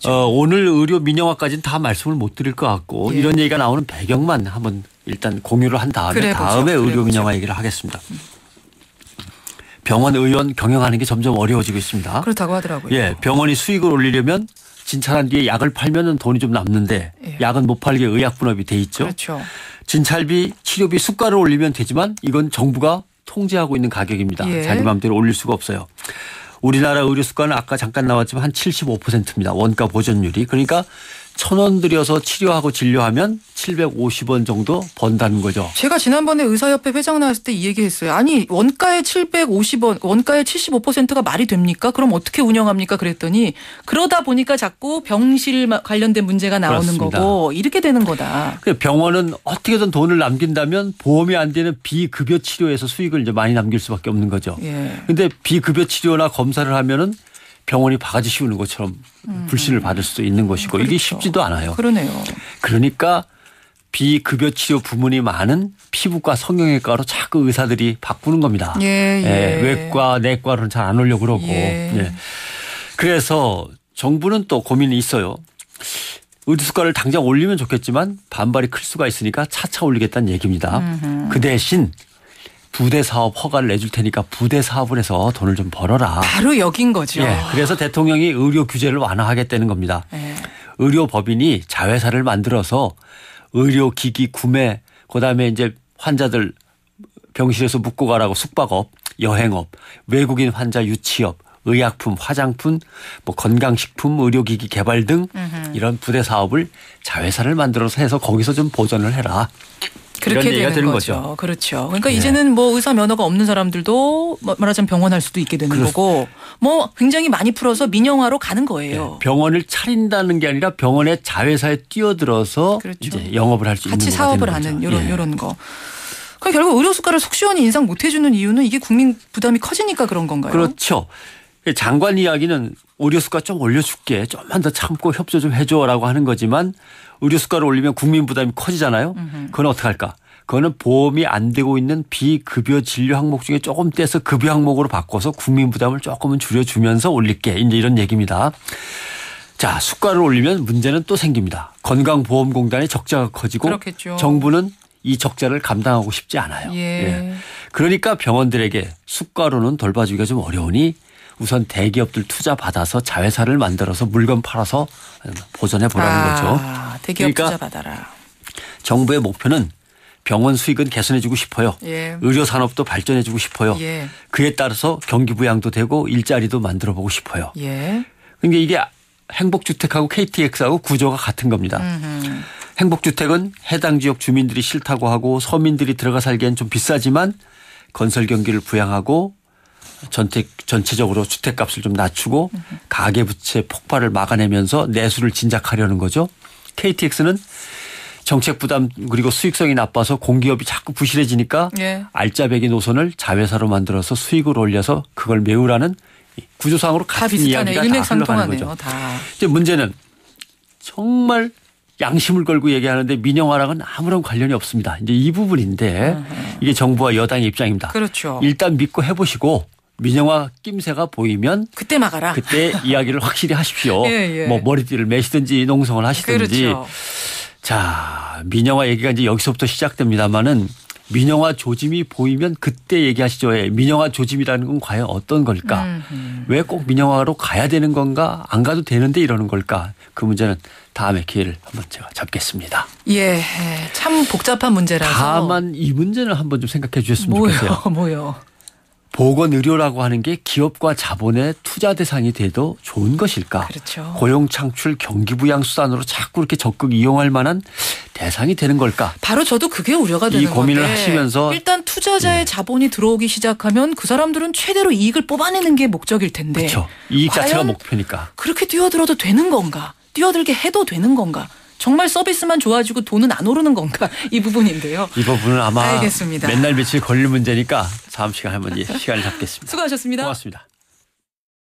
오늘 의료 민영화까지는 다 말씀을 못 드릴 것 같고 예. 이런 얘기가 나오는 배경만 한번 일단 공유를 한 다음에 의료 민영화 얘기를 하겠습니다. 병원 의원 경영하는 게 점점 어려워지고 있습니다. 그렇다고 하더라고요. 예, 병원이 수익을 올리려면 진찰한 뒤에 약을 팔면은 돈이 좀 남는데 예. 약은 못 팔게 의약 분업이 돼 있죠. 그렇죠. 진찰비, 치료비 수가를 올리면 되지만 이건 정부가 통제하고 있는 가격입니다. 예. 자기 마음대로 올릴 수가 없어요. 우리나라 의료 수가는 아까 잠깐 나왔지만 한 75%입니다. 원가 보존율이. 그러니까 1,000원 들여서 치료하고 진료하면 750원 정도 번다는 거죠. 제가 지난번에 의사협회 회장 나왔을 때 이 얘기했어요. 아니 원가에 750원, 원가에 75%가 말이 됩니까? 그럼 어떻게 운영합니까? 그랬더니 그러다 보니까 자꾸 병실 관련된 문제가 나오는 그렇습니다. 거고 이렇게 되는 거다. 병원은 어떻게든 돈을 남긴다면 보험이 안 되는 비급여 치료에서 수익을 이제 많이 남길 수밖에 없는 거죠. 그런데 예. 비급여 치료나 검사를 하면은 병원이 바가지 씌우는 것처럼 불신을 받을 수도 있는 것이고 이게 그렇죠. 쉽지도 않아요. 그러네요. 그러니까 비급여 치료 부문이 많은 피부과 성형외과로 자꾸 의사들이 바꾸는 겁니다. 예. 외과, 내과로는 잘 안 오려고 그러고. 예. 예. 그래서 정부는 또 고민이 있어요. 의료수가를 당장 올리면 좋겠지만 반발이 클 수가 있으니까 차차 올리겠다는 얘기입니다. 그 대신 부대 사업 허가를 내줄 테니까 부대 사업을 해서 돈을 좀 벌어라. 바로 여긴 거죠. 예, 그래서 대통령이 의료 규제를 완화하겠다는 겁니다. 예. 의료법인이 자회사를 만들어서 의료기기 구매, 그다음에 이제 환자들 병실에서 묵고 가라고 숙박업, 여행업, 외국인 환자 유치업, 의약품, 화장품, 뭐 건강식품, 의료기기 개발 등 이런 부대 사업을 자회사를 만들어서 해서 거기서 좀 보전을 해라. 그렇게 이런 얘기가 되는 거죠. 거죠. 그렇죠. 그러니까 이제는 뭐 의사 면허가 없는 사람들도 말하자면 병원할 수도 있게 되는 거고 뭐 굉장히 많이 풀어서 민영화로 가는 거예요. 병원을 차린다는 게 아니라 병원의 자회사에 뛰어들어서 그렇죠. 이제 영업을 할 수 있는 같이 거가 사업을 되는 하는 거죠. 이런 거. 그러니까 결국 의료 수가를 속 시원히 인상 못 해주는 이유는 이게 국민 부담이 커지니까 그런 건가요? 그렇죠. 장관 이야기는 의료수가 좀 올려줄게. 좀만 더 참고 협조 좀 해줘라고 하는 거지만 의료수가를 올리면 국민 부담이 커지잖아요. 그건 어떻게 할까? 그거는 보험이 안 되고 있는 비급여 진료 항목 중에 조금 떼서 급여 항목으로 바꿔서 국민 부담을 조금은 줄여주면서 올릴게. 이제 이런 얘기입니다. 자, 수가를 올리면 문제는 또 생깁니다. 건강보험공단의 적자가 커지고 그렇겠죠. 정부는 이 적자를 감당하고 싶지 않아요. 예. 그러니까 병원들에게 수가로는 돌봐주기가 좀 어려우니 우선 대기업들 투자 받아서 자회사를 만들어서 물건 팔아서 보전해 보라는 거죠. 대기업 그러니까 투자 받아라. 정부의 목표는 병원 수익은 개선해주고 싶어요. 예. 의료 산업도 발전해주고 싶어요. 예. 그에 따라서 경기 부양도 되고 일자리도 만들어보고 싶어요. 예. 그러니까 이게 행복주택하고 KTX하고 구조가 같은 겁니다. 행복주택은 해당 지역 주민들이 싫다고 하고 서민들이 들어가 살기엔 좀 비싸지만 건설 경기를 부양하고 전체적으로 주택값을 좀 낮추고 가계부채 폭발을 막아내면서 내수를 진작하려는 거죠. KTX는 정책 부담 그리고 수익성이 나빠서 공기업이 자꾸 부실해지니까 예. 알짜배기 노선을 자회사로 만들어서 수익을 올려서 그걸 메우라는 구조상으로 다 같은 비슷하네. 이야기가 다 흘러가는 일맥상통하네요. 거죠. 다. 이제 문제는 정말 양심을 걸고 얘기하는데 민영화랑은 아무런 관련이 없습니다. 이제 이 부분인데 이게 정부와 여당의 입장입니다. 그렇죠. 일단 믿고 해보시고 민영화 낌새가 보이면 그때 막아라. 그때 이야기를 확실히 하십시오. 예, 예. 뭐 머리띠를 매시든지 농성을 하시든지. 그렇죠. 자, 민영화 얘기가 이제 여기서부터 시작됩니다마는 민영화 조짐이 보이면 그때 얘기하시죠. 민영화 조짐이라는 건 과연 어떤 걸까? 왜 꼭 민영화로 가야 되는 건가? 안 가도 되는데 이러는 걸까? 그 문제는 다음에 기회를 한번 제가 잡겠습니다. 예, 참 복잡한 문제라서. 다만 이 문제는 한번 좀 생각해 주셨으면 좋겠어요. 뭐요? 보건의료라고 하는 게 기업과 자본의 투자 대상이 돼도 좋은 것일까? 그렇죠. 고용 창출 경기부양 수단으로 자꾸 이렇게 적극 이용할 만한 대상이 되는 걸까? 바로 저도 그게 우려가 되는 이 고민을 건데 하시면서 일단 투자자의 자본이 들어오기 시작하면 그 사람들은 최대로 이익을 뽑아내는 게 목적일 텐데 그렇죠. 이익 자체가 과연 목표니까. 그렇게 뛰어들어도 되는 건가? 뛰어들게 해도 되는 건가? 정말 서비스만 좋아지고 돈은 안 오르는 건가? 이 부분인데요. 이 부분은 아마 알겠습니다. 맨날 며칠 걸릴 문제니까 다음 시간에 한번 시간을 잡겠습니다. 수고하셨습니다. 고맙습니다.